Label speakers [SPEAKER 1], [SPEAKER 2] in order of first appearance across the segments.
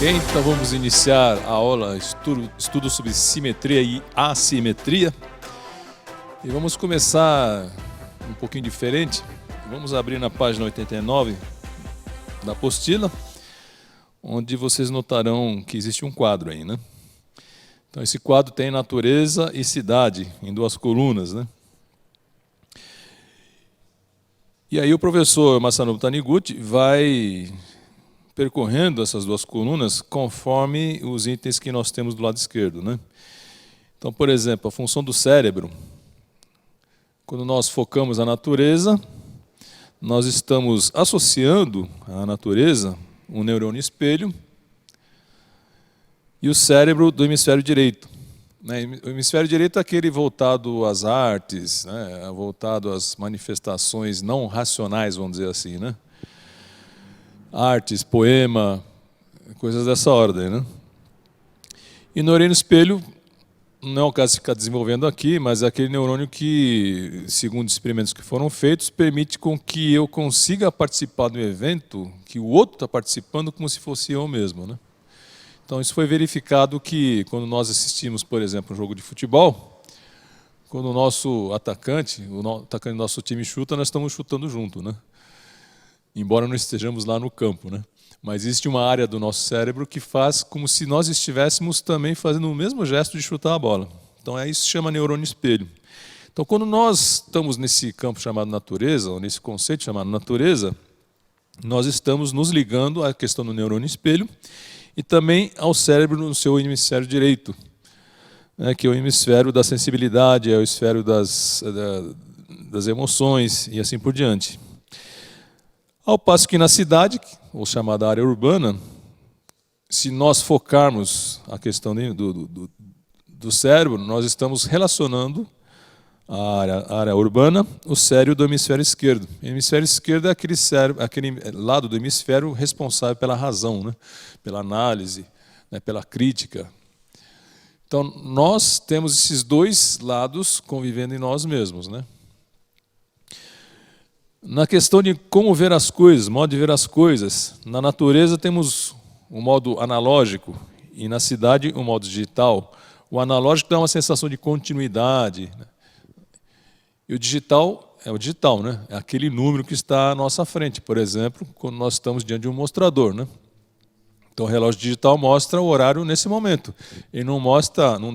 [SPEAKER 1] Ok, então vamos iniciar a aula estudo sobre simetria e assimetria. E vamos começar um pouquinho diferente. Vamos abrir na página 89 da apostila, onde vocês notarão que existe um quadro aí, né? Então esse quadro tem natureza e cidade em duas colunas, né? E aí o professor Masanobu Taniguchi vai percorrendo essas duas colunas conforme os itens que nós temos do lado esquerdo, né? Então, por exemplo, a função do cérebro, quando nós focamos a natureza, nós estamos associando à natureza um neurônio espelho e o cérebro do hemisfério direito. O hemisfério direito é aquele voltado às artes, né? Voltado às manifestações não racionais, vamos dizer assim, né? Artes, poema, coisas dessa ordem, né? E neurônio espelho não é o caso de ficar desenvolvendo aqui, mas é aquele neurônio que, segundo experimentos que foram feitos, permite com que eu consiga participar do evento que o outro está participando como se fosse eu mesmo, né? Então isso foi verificado que quando nós assistimos, por exemplo, um jogo de futebol, quando o nosso atacante, atacante do nosso time chuta, nós estamos chutando junto, né? Embora não estejamos lá no campo, né? Mas existe uma área do nosso cérebro que faz como se nós estivéssemos também fazendo o mesmo gesto de chutar a bola. Então isso se chama neurônio espelho. Então quando nós estamos nesse campo chamado natureza, ou nesse conceito chamado natureza, nós estamos nos ligando à questão do neurônio espelho e também ao cérebro no seu hemisfério direito, né, que é o hemisfério da sensibilidade, é o hemisfério das emoções e assim por diante. Ao passo que na cidade, ou chamada área urbana, se nós focarmos a questão do cérebro, nós estamos relacionando a área urbana, o cérebro do hemisfério esquerdo. O hemisfério esquerdo é aquele lado do hemisfério responsável pela razão, né? Pela análise, né? Pela crítica. Então, nós temos esses dois lados convivendo em nós mesmos, né? Na questão de como ver as coisas, modo de ver as coisas, na natureza temos o modo analógico e na cidade o modo digital. O analógico dá uma sensação de continuidade, né? E o digital é o digital, né? É aquele número que está à nossa frente, por exemplo, quando nós estamos diante de um mostrador, né? Então o relógio digital mostra o horário nesse momento. Ele não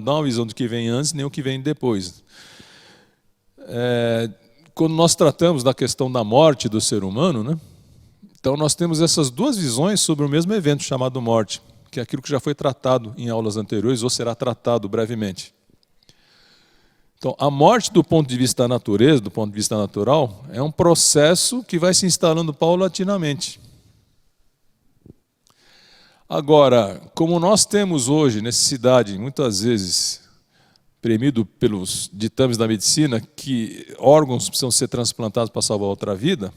[SPEAKER 1] dá uma visão do que vem antes nem o que vem depois. Quando nós tratamos da questão da morte do ser humano, né? Então nós temos essas duas visões sobre o mesmo evento chamado morte, que é aquilo que já foi tratado em aulas anteriores ou será tratado brevemente. Então a morte do ponto de vista da natureza, do ponto de vista natural, é um processo que vai se instalando paulatinamente. Agora, como nós temos hoje necessidade, muitas vezes, premido pelos ditames da medicina, que órgãos precisam ser transplantados para salvar outra vida,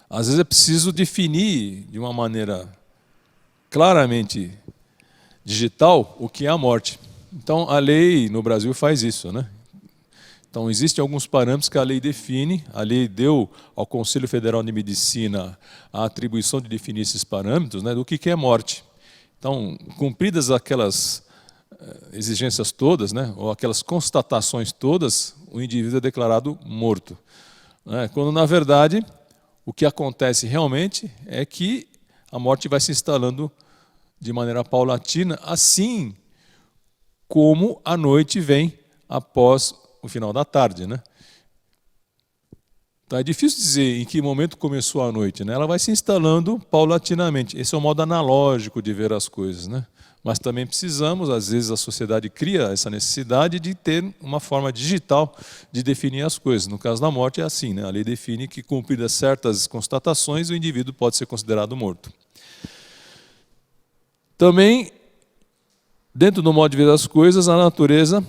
[SPEAKER 1] às vezes é preciso definir de uma maneira claramente digital o que é a morte. Então, a lei no Brasil faz isso, né? Então, existem alguns parâmetros que a lei define, a lei deu ao Conselho Federal de Medicina a atribuição de definir esses parâmetros, né, do que é morte. Então, cumpridas aquelas exigências todas, né, ou aquelas constatações todas, o indivíduo é declarado morto, né? Quando, na verdade, o que acontece realmente é que a morte vai se instalando de maneira paulatina, assim como a noite vem após o final da tarde, né? Então é difícil dizer em que momento começou a noite, né? Ela vai se instalando paulatinamente. Esse é o modo analógico de ver as coisas, né? Mas também precisamos, às vezes a sociedade cria essa necessidade de ter uma forma digital de definir as coisas. No caso da morte é assim, né? A lei define que, cumpridas certas constatações, o indivíduo pode ser considerado morto. Também, dentro do modo de ver as coisas, a natureza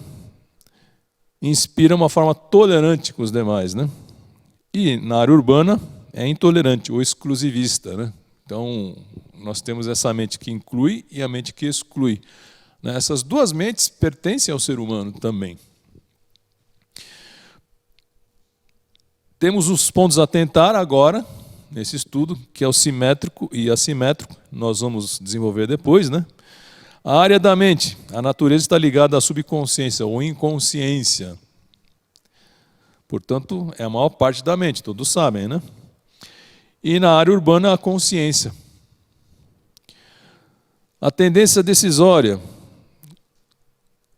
[SPEAKER 1] inspira uma forma tolerante com os demais, né? E na área urbana é intolerante ou exclusivista, né? Então, nós temos essa mente que inclui e a mente que exclui, né? Essas duas mentes pertencem ao ser humano também. Temos os pontos a tentar agora, nesse estudo, que é o simétrico e assimétrico, nós vamos desenvolver depois, né? A área da mente, a natureza está ligada à subconsciência ou inconsciência. Portanto, é a maior parte da mente, todos sabem, né? E na área urbana, a consciência. A tendência decisória.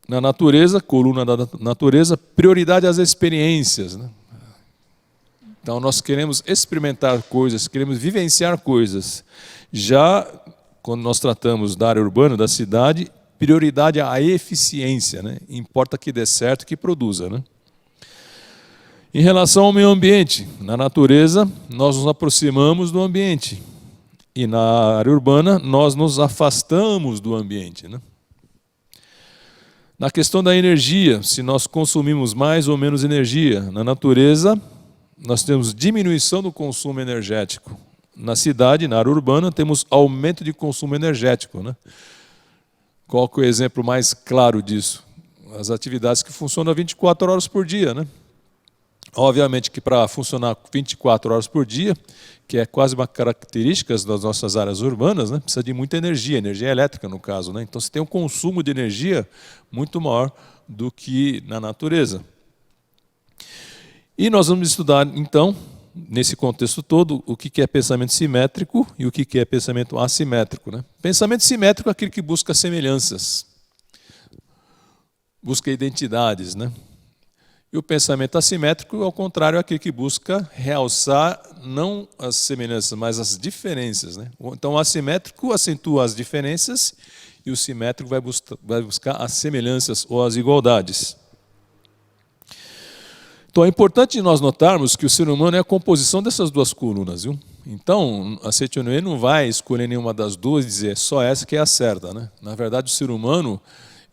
[SPEAKER 1] Na natureza, coluna da natureza, prioridade às experiências, né? Então, nós queremos experimentar coisas, queremos vivenciar coisas. Já, quando nós tratamos da área urbana, da cidade, prioridade à eficiência, né? Importa que dê certo, que produza, né? Em relação ao meio ambiente, na natureza, nós nos aproximamos do ambiente. E na área urbana, nós nos afastamos do ambiente, né? Na questão da energia, se nós consumimos mais ou menos energia, na natureza, nós temos diminuição do consumo energético. Na cidade, na área urbana, temos aumento de consumo energético, né? Qual que é o exemplo mais claro disso? As atividades que funcionam 24 horas por dia, né? Obviamente que para funcionar 24 horas por dia, que é quase uma característica das nossas áreas urbanas, né, precisa de muita energia, energia elétrica no caso, né? Então você tem um consumo de energia muito maior do que na natureza. E nós vamos estudar, então, nesse contexto todo, o que é pensamento simétrico e o que é pensamento assimétrico, né? Pensamento simétrico é aquele que busca semelhanças, busca identidades, né? E o pensamento assimétrico, ao contrário, é aquele que busca realçar não as semelhanças, mas as diferenças, né? Então, o assimétrico acentua as diferenças e o simétrico vai buscar as semelhanças ou as igualdades. Então, é importante nós notarmos que o ser humano é a composição dessas duas colunas, viu? Então, a Seitianoye não vai escolher nenhuma das duas e dizer só essa que é a certa, né? Na verdade, o ser humano,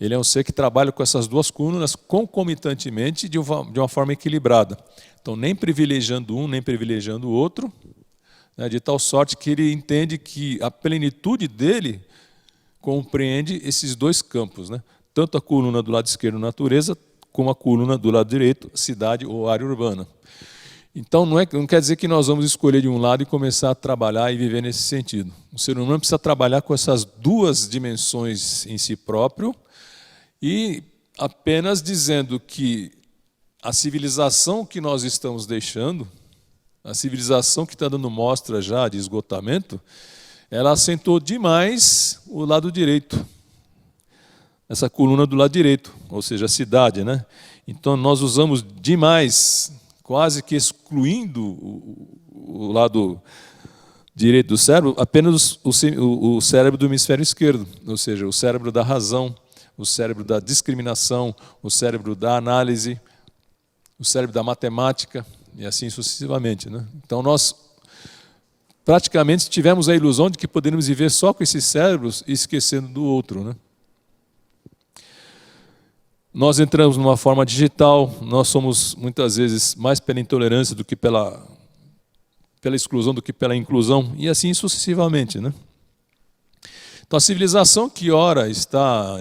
[SPEAKER 1] ele é um ser que trabalha com essas duas colunas concomitantemente de uma forma equilibrada. Então, nem privilegiando um, nem privilegiando o outro, né, de tal sorte que ele entende que a plenitude dele compreende esses dois campos, né? Tanto a coluna do lado esquerdo, natureza, como a coluna do lado direito, cidade ou área urbana. Então, não quer dizer que nós vamos escolher de um lado e começar a trabalhar e viver nesse sentido. O ser humano precisa trabalhar com essas duas dimensões em si próprio, e apenas dizendo que a civilização que nós estamos deixando, a civilização que está dando mostra já de esgotamento, ela acentuou demais o lado direito, essa coluna do lado direito, ou seja, a cidade, né? Então nós usamos demais, quase que excluindo o lado direito do cérebro, apenas o cérebro do hemisfério esquerdo, ou seja, o cérebro da razão, o cérebro da discriminação, o cérebro da análise, o cérebro da matemática, e assim sucessivamente, né? Então nós praticamente tivemos a ilusão de que poderíamos viver só com esses cérebros e esquecendo do outro, né? Nós entramos numa forma digital, nós somos muitas vezes mais pela intolerância do que pela exclusão do que pela inclusão, e assim sucessivamente, né? Então a civilização que ora está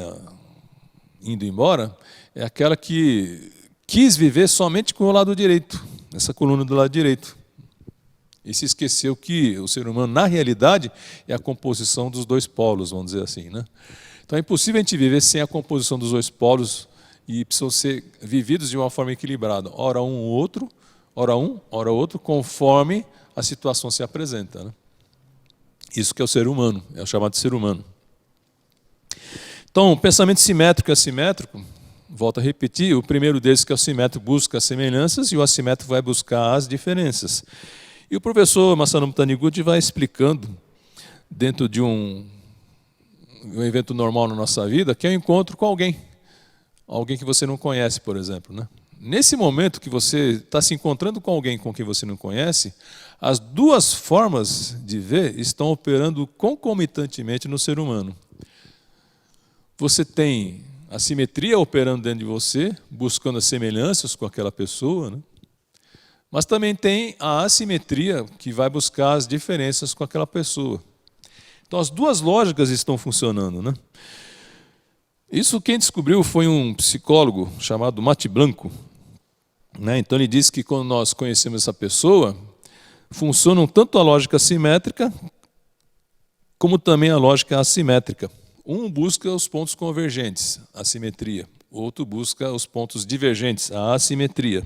[SPEAKER 1] indo embora é aquela que quis viver somente com o lado direito, essa coluna do lado direito. E se esqueceu que o ser humano, na realidade, é a composição dos dois polos, vamos dizer assim, né? Então é impossível a gente viver sem a composição dos dois polos e precisam ser vividos de uma forma equilibrada. Ora um, outro, ora um, ora outro, conforme a situação se apresenta, né? Isso que é o ser humano, é o chamado de ser humano. Então, o pensamento simétrico e assimétrico, volto a repetir, o primeiro deles, que é o simétrico, busca as semelhanças e o assimétrico vai buscar as diferenças. E o professor Masaru Taniguchi vai explicando, dentro de um evento normal na nossa vida, que é o encontro com alguém que você não conhece, por exemplo, né? Nesse momento que você está se encontrando com alguém com quem você não conhece, as duas formas de ver estão operando concomitantemente no ser humano. Você tem a simetria operando dentro de você, buscando as semelhanças com aquela pessoa, né? Mas também tem a assimetria que vai buscar as diferenças com aquela pessoa. Então as duas lógicas estão funcionando, né? Isso quem descobriu foi um psicólogo chamado Mate Blanco, né? Então ele disse que quando nós conhecemos essa pessoa, funcionam tanto a lógica simétrica como também a lógica assimétrica. Um busca os pontos convergentes, a simetria. O outro busca os pontos divergentes, a assimetria.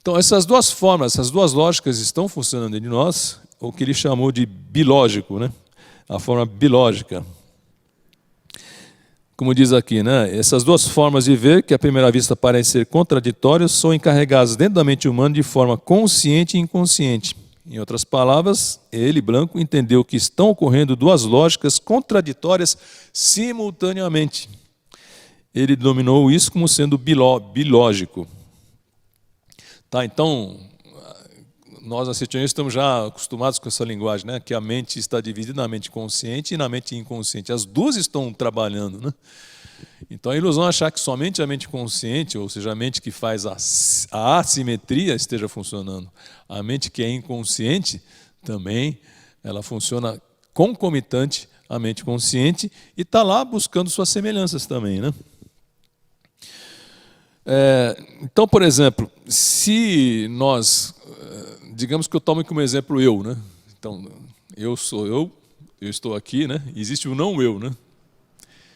[SPEAKER 1] Então, essas duas formas, essas duas lógicas estão funcionando em nós, o que ele chamou de bilógico, né? A forma bilógica. Como diz aqui, né? Essas duas formas de ver, que à primeira vista parecem ser contraditórias, são encarregadas dentro da mente humana de forma consciente e inconsciente. Em outras palavras, ele, Blanco, entendeu que estão ocorrendo duas lógicas contraditórias simultaneamente. Ele denominou isso como sendo bilógico. Tá, então, nós assistimos estamos já acostumados com essa linguagem, né? Que a mente está dividida na mente consciente e na mente inconsciente. As duas estão trabalhando, né? Então a ilusão é achar que somente a mente consciente, ou seja, a mente que faz a assimetria, esteja funcionando. A mente que é inconsciente também, ela funciona concomitante à mente consciente e está lá buscando suas semelhanças também, né? Então, por exemplo, se nós, digamos que eu tomo como exemplo eu, né? Então, eu sou eu estou aqui, né? Existe o não eu, né?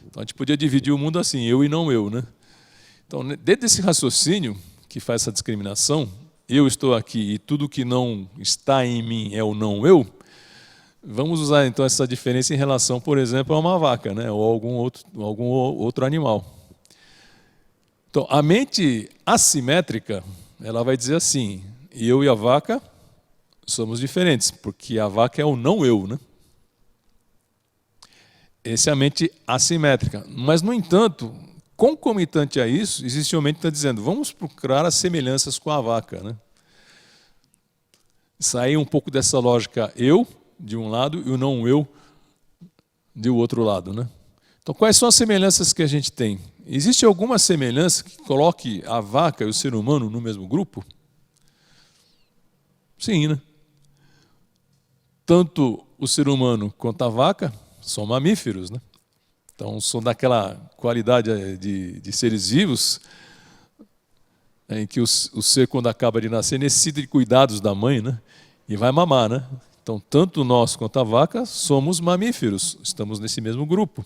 [SPEAKER 1] Então a gente podia dividir o mundo assim, eu e não eu, né? Então, dentro desse raciocínio que faz essa discriminação, eu estou aqui e tudo que não está em mim é o não eu, vamos usar então essa diferença em relação, por exemplo, a uma vaca, né? Ou algum outro animal. Então, a mente assimétrica, ela vai dizer assim, eu e a vaca somos diferentes, porque a vaca é o não eu, né? Essa é a mente assimétrica. Mas, no entanto, concomitante a isso, existe uma mente que está dizendo, vamos procurar as semelhanças com a vaca, né? Sair um pouco dessa lógica eu, de um lado, e o não eu, do outro lado, né? Então, quais são as semelhanças que a gente tem? Existe alguma semelhança que coloque a vaca e o ser humano no mesmo grupo? Sim, né? Tanto o ser humano quanto a vaca são mamíferos, né? Então, são daquela qualidade de seres vivos em que o ser, quando acaba de nascer, necessita de cuidados da mãe, né? E vai mamar, né? Então, tanto nós quanto a vaca somos mamíferos, estamos nesse mesmo grupo.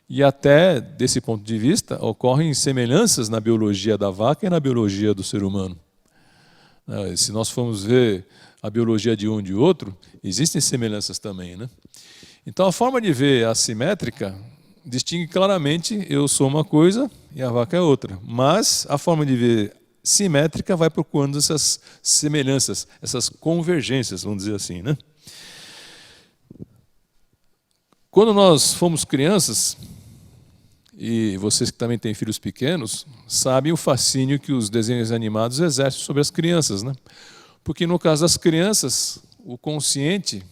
[SPEAKER 1] E até, desse ponto de vista, ocorrem semelhanças na biologia da vaca e na biologia do ser humano. Se nós formos ver a biologia de um e de outro, existem semelhanças também, né? Então, a forma de ver assimétrica distingue claramente eu sou uma coisa e a vaca é outra. Mas a forma de ver simétrica vai procurando essas semelhanças, essas convergências, vamos dizer assim, né? Quando nós fomos crianças, e vocês que também têm filhos pequenos, sabem o fascínio que os desenhos animados exercem sobre as crianças, né? Porque no caso das crianças, o consciente,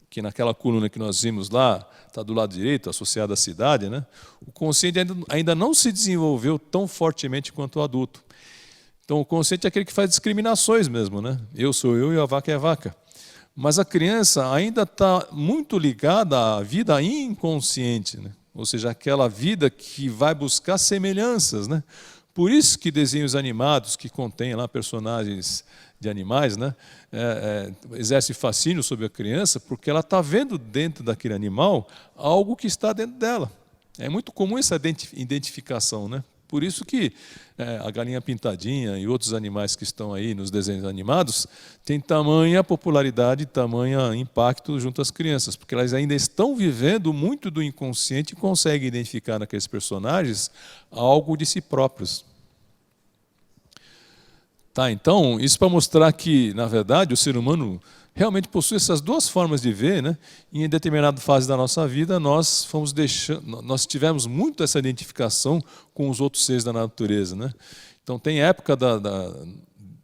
[SPEAKER 1] que naquela coluna que nós vimos lá, está do lado direito, associado à cidade, né? O consciente ainda não se desenvolveu tão fortemente quanto o adulto. Então o consciente é aquele que faz discriminações mesmo, né? Eu sou eu e a vaca é a vaca. Mas a criança ainda está muito ligada à vida inconsciente, né? Ou seja, aquela vida que vai buscar semelhanças, né? Por isso que desenhos animados que contêm lá personagens de animais, né, exerce fascínio sobre a criança, porque ela está vendo dentro daquele animal algo que está dentro dela. É muito comum essa identificação, né? Por isso que a galinha pintadinha e outros animais que estão aí nos desenhos animados têm tamanha popularidade, tamanho impacto junto às crianças, porque elas ainda estão vivendo muito do inconsciente e conseguem identificar naqueles personagens algo de si próprios. Tá, então, isso para mostrar que, na verdade, o ser humano realmente possui essas duas formas de ver, né? E em determinada fase da nossa vida, nós tivemos muito essa identificação com os outros seres da natureza, né? Então, tem época do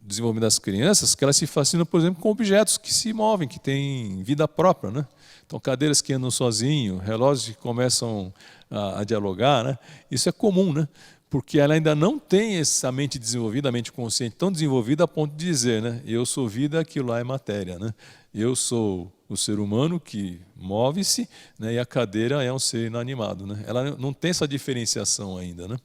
[SPEAKER 1] desenvolvimento das crianças que elas se fascinam, por exemplo, com objetos que se movem, que têm vida própria, né? Então, cadeiras que andam sozinho, relógios que começam a dialogar, né? Isso é comum, né? Porque ela ainda não tem essa mente desenvolvida, a mente consciente tão desenvolvida a ponto de dizer, né, eu sou vida, aquilo lá é matéria, né? Eu sou o ser humano que move-se, né, e a cadeira é um ser inanimado, né? Ela não tem essa diferenciação ainda, né?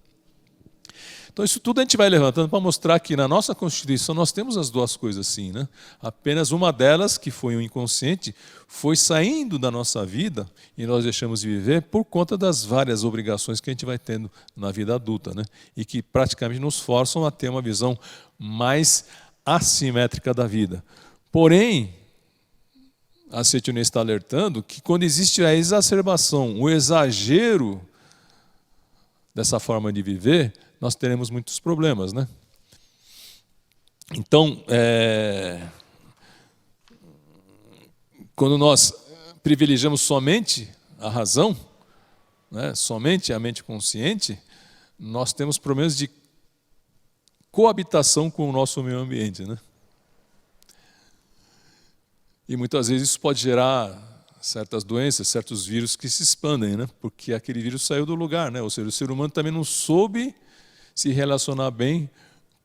[SPEAKER 1] Então, isso tudo a gente vai levantando para mostrar que na nossa Constituição nós temos as duas coisas assim, né? Apenas uma delas, que foi o inconsciente, foi saindo da nossa vida e nós deixamos de viver por conta das várias obrigações que a gente vai tendo na vida adulta, né? E que praticamente nos forçam a ter uma visão mais assimétrica da vida. Porém, a Setionê está alertando que quando existe a exacerbação, o exagero dessa forma de viver, nós teremos muitos problemas, né? Então, quando nós privilegiamos somente a razão, né, somente a mente consciente, nós temos problemas de coabitação com o nosso meio ambiente, né? E muitas vezes isso pode gerar certas doenças, certos vírus que se expandem, né? Porque aquele vírus saiu do lugar, né? Ou seja, o ser humano também não soube se relacionar bem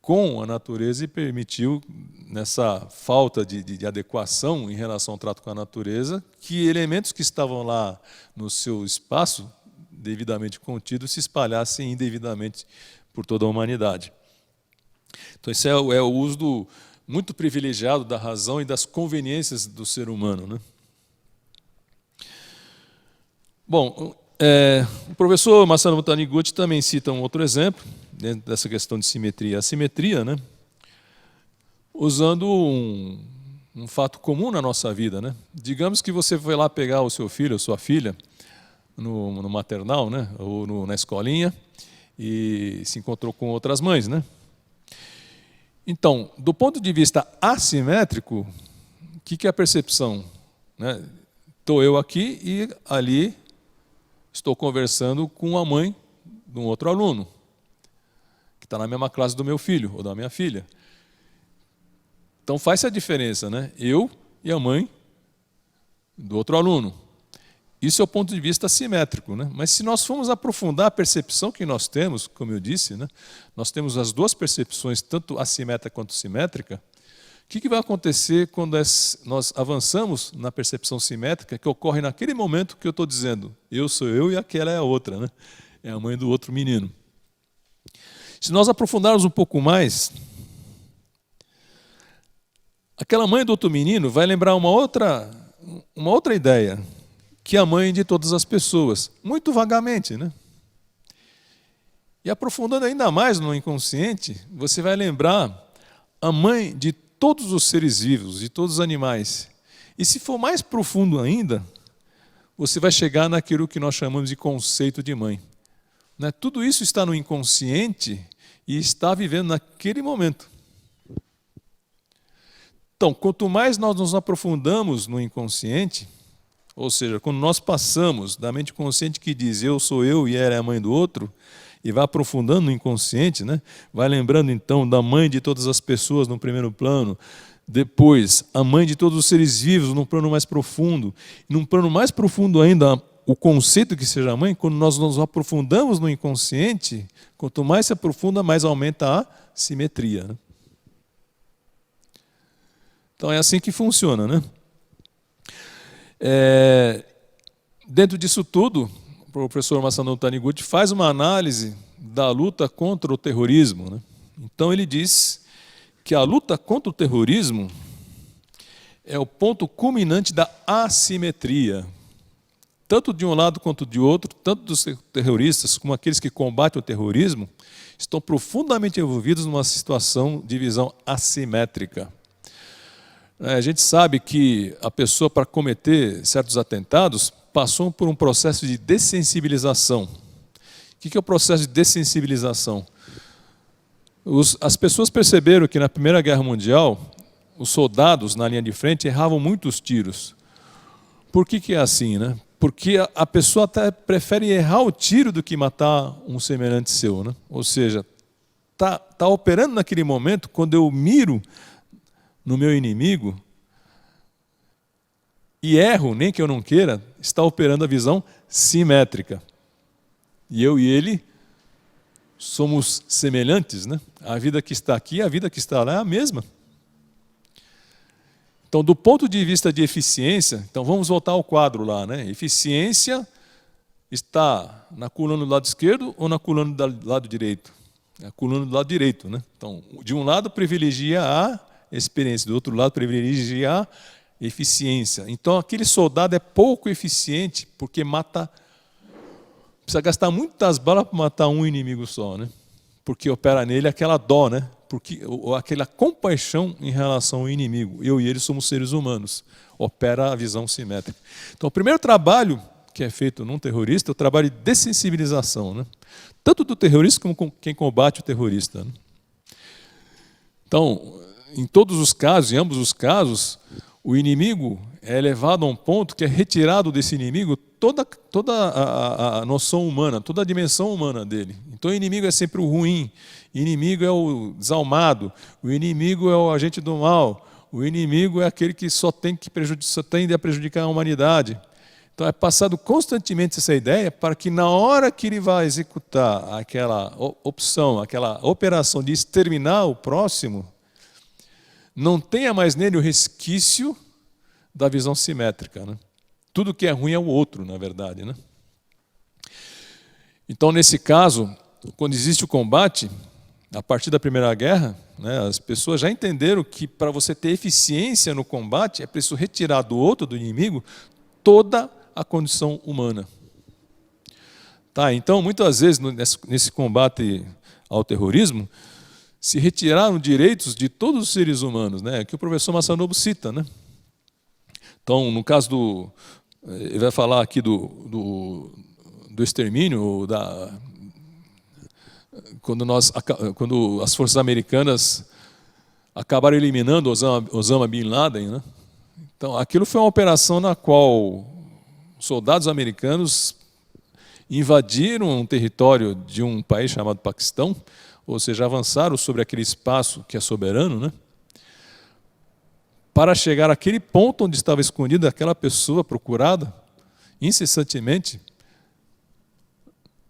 [SPEAKER 1] com a natureza e permitiu, nessa falta de adequação em relação ao trato com a natureza, que elementos que estavam lá no seu espaço, devidamente contidos, se espalhassem indevidamente por toda a humanidade. Então, esse é o uso muito privilegiado da razão e das conveniências do ser humano, né? Bom, o professor Masaru Taniguchi também cita um outro exemplo, dentro dessa questão de simetria e assimetria, né? Usando um fato comum na nossa vida, né? Digamos que você foi lá pegar o seu filho ou sua filha no maternal, né? Ou na escolinha, e se encontrou com outras mães, né? Então, do ponto de vista assimétrico, o que é a percepção, né? Estou eu aqui e ali estou conversando com a mãe de um outro aluno, que está na mesma classe do meu filho ou da minha filha. Então faz a diferença, né? Eu e a mãe do outro aluno. Isso é o ponto de vista assimétrico, né? Mas se nós formos aprofundar a percepção que nós temos, como eu disse, né? Nós temos as duas percepções, tanto assimétrica quanto simétrica. O que vai acontecer quando nós avançamos na percepção simétrica, que ocorre naquele momento que eu estou dizendo, eu sou eu e aquela é a outra, né? É a mãe do outro menino. Se nós aprofundarmos um pouco mais, aquela mãe do outro menino vai lembrar uma outra ideia, que é a mãe de todas as pessoas, muito vagamente, né? E aprofundando ainda mais no inconsciente, você vai lembrar a mãe de todos os seres vivos, de todos os animais. E se for mais profundo ainda, você vai chegar naquilo que nós chamamos de conceito de mãe. Né? Tudo isso está no inconsciente e está vivendo naquele momento. Então, quanto mais nós nos aprofundamos no inconsciente, ou seja, quando nós passamos da mente consciente que diz eu sou eu e ela é a mãe do outro, e vai aprofundando no inconsciente, né? Vai lembrando então da mãe de todas as pessoas no primeiro plano, depois a mãe de todos os seres vivos num plano mais profundo, e num plano mais profundo ainda o conceito que seja mãe, quando nós nos aprofundamos no inconsciente, quanto mais se aprofunda, mais aumenta a simetria, né? Então é assim que funciona, né? Dentro disso tudo, o professor Masaru Taniguchi faz uma análise da luta contra o terrorismo, né? Então ele diz que a luta contra o terrorismo é o ponto culminante da assimetria, tanto de um lado quanto de outro, tanto dos terroristas como aqueles que combatem o terrorismo, estão profundamente envolvidos numa situação de visão assimétrica. A gente sabe que a pessoa, para cometer certos atentados, passou por um processo de dessensibilização. O que é o processo de dessensibilização? As pessoas perceberam que na Primeira Guerra Mundial, os soldados na linha de frente erravam muitos tiros. Por que é assim, né? Porque a pessoa até prefere errar o tiro do que matar um semelhante seu, né? Ou seja, tá operando naquele momento, quando eu miro no meu inimigo e erro, nem que eu não queira, está operando a visão simétrica. E eu e ele somos semelhantes, né? A vida que está aqui e a vida que está lá é a mesma. Então, do ponto de vista de eficiência, então vamos voltar ao quadro lá, né? Eficiência está na coluna do lado esquerdo ou na coluna do lado direito? a coluna do lado direito, né? Então, de um lado privilegia a experiência, do outro lado privilegia a eficiência. Então, aquele soldado é pouco eficiente porque precisa gastar muitas balas para matar um inimigo só, né? Porque opera nele aquela dó, né? Aquela compaixão em relação ao inimigo. Eu e ele somos seres humanos. Opera a visão simétrica. Então, o primeiro trabalho que é feito num terrorista é o trabalho de dessensibilização, né? Tanto do terrorista como quem combate o terrorista, né? Então, em todos os casos, em ambos os casos, o inimigo é levado a um ponto que é retirado desse inimigo toda a noção humana, toda a dimensão humana dele. Então o inimigo é sempre o ruim, o inimigo é o desalmado, o inimigo é o agente do mal, o inimigo é aquele que só tende a prejudicar a humanidade. Então é passado constantemente essa ideia para que na hora que ele vai executar aquela opção, aquela operação de exterminar o próximo, não tenha mais nele o resquício da visão simétrica, né? Tudo que é ruim é o outro, na verdade, né? Então, nesse caso, quando existe o combate, a partir da Primeira Guerra, né, as pessoas já entenderam que para você ter eficiência no combate é preciso retirar do outro, do inimigo, toda a condição humana. Tá, então, muitas vezes, nesse combate ao terrorismo, se retiraram direitos de todos os seres humanos, né, que o professor Masanobu cita, né? Então, no caso ele vai falar aqui do extermínio, quando as forças americanas acabaram eliminando Osama Bin Laden, né? Então, aquilo foi uma operação na qual soldados americanos invadiram um território de um país chamado Paquistão, ou seja, avançaram sobre aquele espaço que é soberano, né? Para chegar àquele ponto onde estava escondida aquela pessoa procurada incessantemente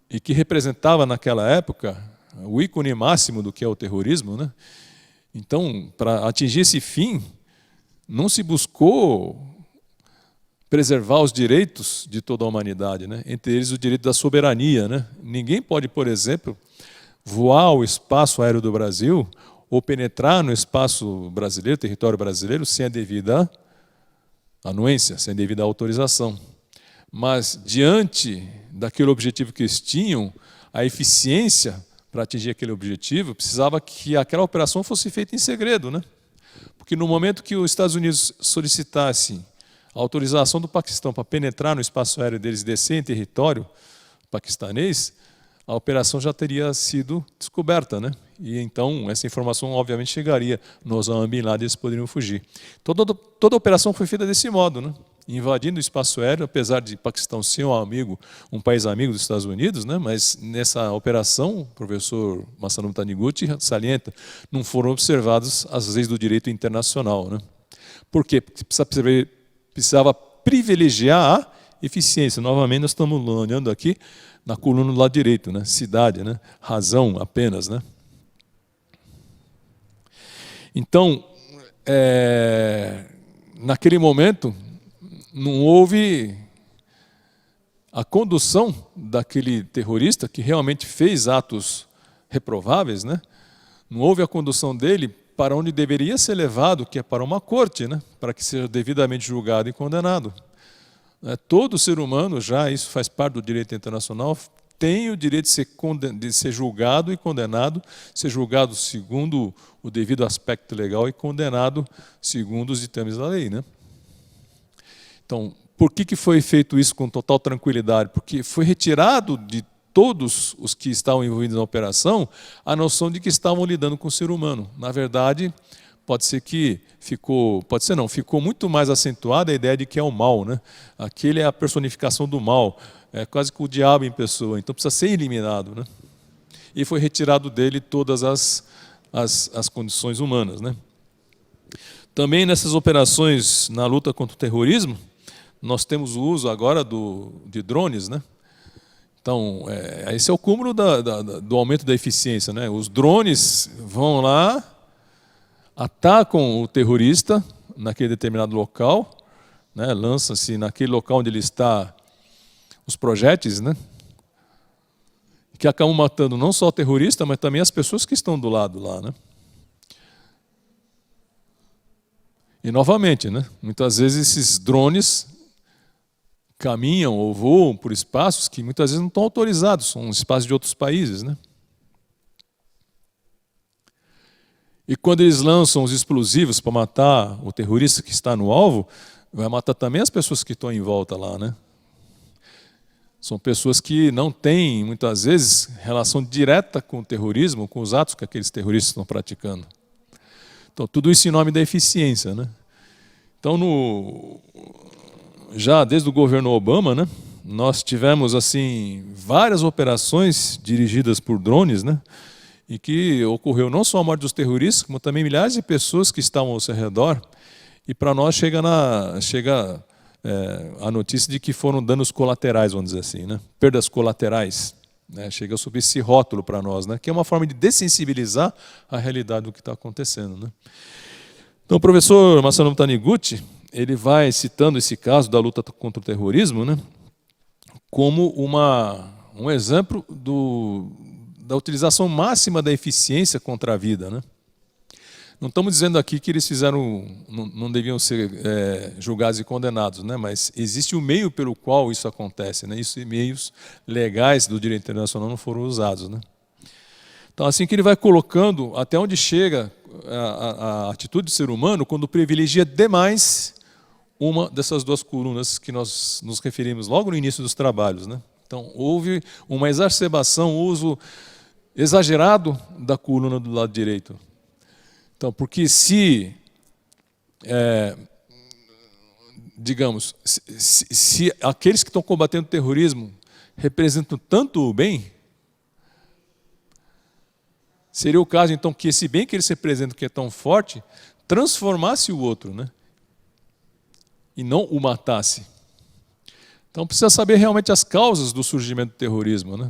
[SPEAKER 1] e que representava naquela época o ícone máximo do que é o terrorismo, né? Então, para atingir esse fim, não se buscou preservar os direitos de toda a humanidade, né? Entre eles o direito da soberania, né? Ninguém pode, por exemplo, voar ao espaço aéreo do Brasil ou penetrar no espaço brasileiro, território brasileiro, sem a devida anuência, sem a devida autorização. Mas, diante daquele objetivo que eles tinham, a eficiência para atingir aquele objetivo precisava que aquela operação fosse feita em segredo, né? Porque no momento que os Estados Unidos solicitassem a autorização do Paquistão para penetrar no espaço aéreo deles e descer em território paquistanês, a operação já teria sido descoberta, né? E então essa informação obviamente chegaria no Osama Bin Laden e eles poderiam fugir. Toda a operação foi feita desse modo, né? Invadindo o espaço aéreo, apesar de Paquistão ser um país amigo dos Estados Unidos, né? Mas nessa operação, o professor Masanobu Taniguchi salienta, não foram observadas as leis do direito internacional, né? Por quê? Porque precisava privilegiar a eficiência. Novamente nós estamos olhando aqui na coluna do lado direito, né? Cidade, né? Razão apenas, né? Então, naquele momento, não houve a condução daquele terrorista que realmente fez atos reprováveis, né? Não houve a condução dele para onde deveria ser levado, que é para uma corte, né? Para que seja devidamente julgado e condenado. Todo ser humano, já isso faz parte do direito internacional, tem o direito de ser julgado e condenado, ser julgado segundo o devido aspecto legal e condenado segundo os ditames da lei, né? Então, por que foi feito isso com total tranquilidade? Porque foi retirado de todos os que estavam envolvidos na operação a noção de que estavam lidando com o ser humano. Na verdade, ficou muito mais acentuada a ideia de que é o mal, né? Aquele é a personificação do mal, é quase que o diabo em pessoa, então precisa ser eliminado, né? E foi retirado dele todas as condições humanas, né? Também nessas operações na luta contra o terrorismo, nós temos o uso agora de drones, né? Então, esse é o cúmulo do aumento da eficiência, né? Os drones vão lá, atacam o terrorista naquele determinado local, né? Lança-se naquele local onde ele está os projéteis, né? que acabam matando não só o terrorista, mas também as pessoas que estão do lado lá, né? E novamente, né? Muitas vezes esses drones caminham ou voam por espaços que muitas vezes não estão autorizados, são espaços de outros países, né? E quando eles lançam os explosivos para matar o terrorista que está no alvo, vai matar também as pessoas que estão em volta lá, né? São pessoas que não têm, muitas vezes, relação direta com o terrorismo, com os atos que aqueles terroristas estão praticando. Então, tudo isso em nome da eficiência, né? Então, já desde o governo Obama, né, nós tivemos assim várias operações dirigidas por drones, né, e que ocorreu não só a morte dos terroristas, como também milhares de pessoas que estavam ao seu redor. E para nós chega a notícia de que foram danos colaterais, vamos dizer assim, né, perdas colaterais. Né, chega sob esse rótulo para nós, né, que é uma forma de dessensibilizar a realidade do que está acontecendo. Né. Então, o professor Masayoshi Taniguchi, ele vai citando esse caso da luta contra o terrorismo, né, como um exemplo da utilização máxima da eficiência contra a vida. Né. Não estamos dizendo aqui que eles não deviam ser julgados e condenados, né, mas existe um meio pelo qual isso acontece, né, isso, meios legais do direito internacional não foram usados. Né. Então, assim que ele vai colocando até onde chega a atitude do ser humano quando privilegia demais uma dessas duas colunas que nós nos referimos logo no início dos trabalhos. Né? Então, houve uma exacerbação, um uso exagerado da coluna do lado direito. Então, porque digamos, se aqueles que estão combatendo o terrorismo representam tanto o bem, seria o caso, então, que esse bem que eles representam, que é tão forte, transformasse o outro, né? E não o matasse. Então, precisa saber realmente as causas do surgimento do terrorismo. Né?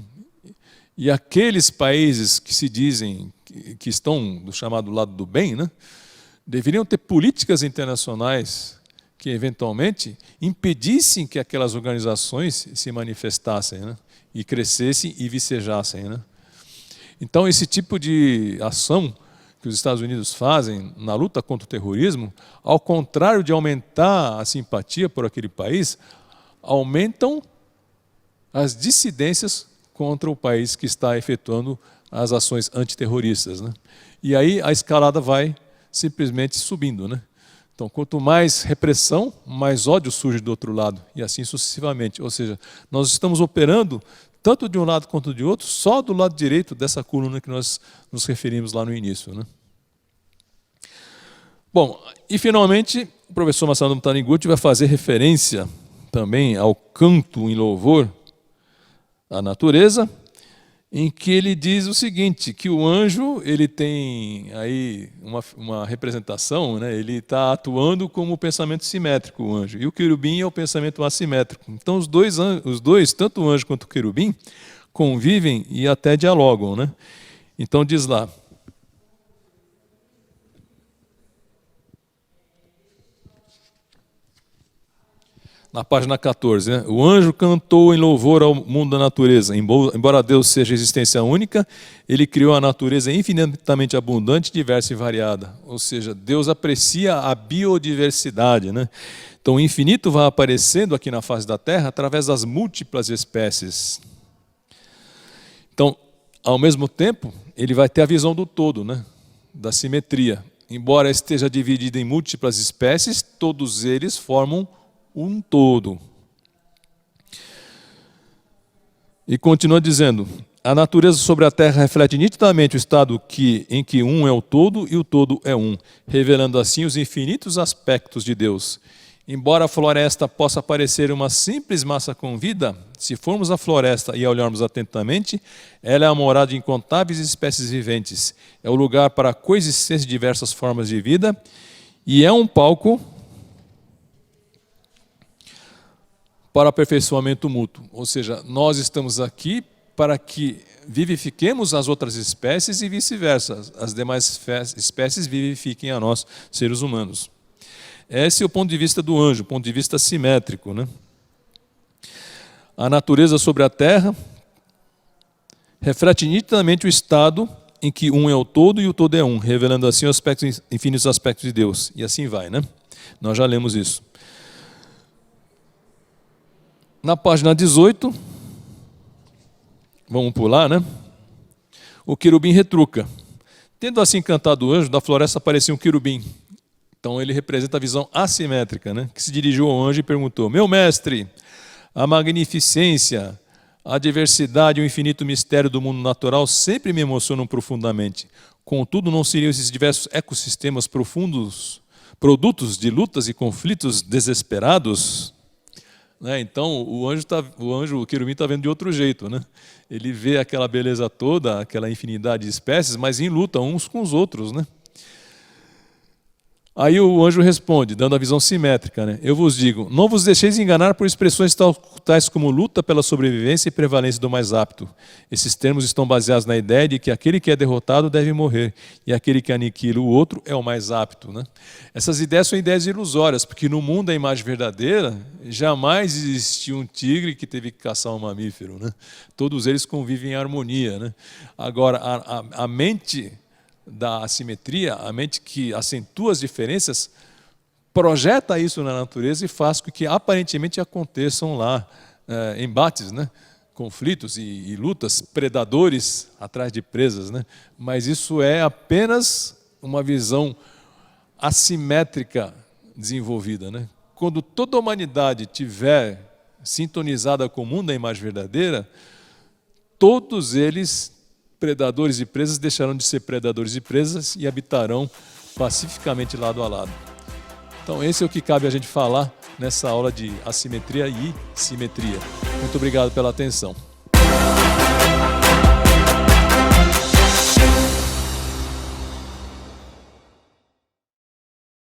[SPEAKER 1] E aqueles países que se dizem que estão do chamado lado do bem, né, deveriam ter políticas internacionais que, eventualmente, impedissem que aquelas organizações se manifestassem, né, e crescessem e vicejassem. Né? Então, esse tipo de ação que os Estados Unidos fazem na luta contra o terrorismo, ao contrário de aumentar a simpatia por aquele país, aumentam as dissidências contra o país que está efetuando as ações antiterroristas. Né? E aí a escalada vai simplesmente subindo. Né? Então, quanto mais repressão, mais ódio surge do outro lado, e assim sucessivamente. Ou seja, nós estamos operando tanto de um lado quanto de outro, só do lado direito dessa coluna que nós nos referimos lá no início. Né? Bom, e finalmente, o professor Masayoshi Taniguchi vai fazer referência também ao canto em louvor à natureza, em que ele diz o seguinte, que o anjo ele tem aí uma representação, né? Ele está atuando como o pensamento simétrico, o anjo, e o querubim é o pensamento assimétrico. Então os dois, tanto o anjo quanto o querubim, convivem e até dialogam. Né? Então diz lá, na página 14, né? O anjo cantou em louvor ao mundo da natureza. Embora Deus seja existência única, ele criou a natureza infinitamente abundante, diversa e variada. Ou seja, Deus aprecia a biodiversidade. Né? Então o infinito vai aparecendo aqui na face da Terra através das múltiplas espécies. Então, ao mesmo tempo, ele vai ter a visão do todo, né? Da simetria. Embora esteja dividido em múltiplas espécies, todos eles formam um todo. E continua dizendo, a natureza sobre a terra reflete nitidamente o estado em que um é o todo e o todo é um, revelando assim os infinitos aspectos de Deus. Embora a floresta possa parecer uma simples massa com vida, se formos à floresta e a olharmos atentamente, ela é a morada de incontáveis espécies viventes, é o lugar para a coexistência de diversas formas de vida e é um palco para aperfeiçoamento mútuo. Ou seja, nós estamos aqui para que vivifiquemos as outras espécies e vice-versa. As demais espécies vivifiquem a nós, seres humanos. Esse é o ponto de vista do anjo, o ponto de vista simétrico. Né? A natureza sobre a terra, reflete nitidamente o estado em que um é o todo e o todo é um, revelando assim os aspectos, infinitos aspectos de Deus. E assim vai, né? Nós já lemos isso. Na página 18, vamos pular, né? O querubim retruca. Tendo assim cantado o anjo, da floresta aparecia um querubim. Então ele representa a visão assimétrica, né? Que se dirigiu ao anjo e perguntou: meu mestre, a magnificência, a diversidade e o infinito mistério do mundo natural sempre me emocionam profundamente. Contudo, não seriam esses diversos ecossistemas profundos produtos de lutas e conflitos desesperados? Né? Então, o querubim está vendo de outro jeito, né? Ele vê aquela beleza toda, aquela infinidade de espécies, mas em luta uns com os outros, né? Aí o anjo responde, dando a visão simétrica, né? Eu vos digo, não vos deixeis enganar por expressões tais como luta pela sobrevivência e prevalência do mais apto. Esses termos estão baseados na ideia de que aquele que é derrotado deve morrer e aquele que aniquila o outro é o mais apto, né? Essas ideias são ideias ilusórias, porque no mundo da imagem verdadeira jamais existiu um tigre que teve que caçar um mamífero, né? Todos eles convivem em harmonia, né? Agora, a mente da assimetria, a mente que acentua as diferenças, projeta isso na natureza e faz com que aparentemente aconteçam lá embates, né? Conflitos e lutas, predadores atrás de presas, né? Mas isso é apenas uma visão assimétrica desenvolvida, né? Quando toda a humanidade tiver sintonizada com o mundo da imagem verdadeira, todos eles, predadores e presas, deixarão de ser predadores e presas e habitarão pacificamente lado a lado. Então esse é o que cabe a gente falar nessa aula de assimetria e simetria. Muito obrigado pela atenção.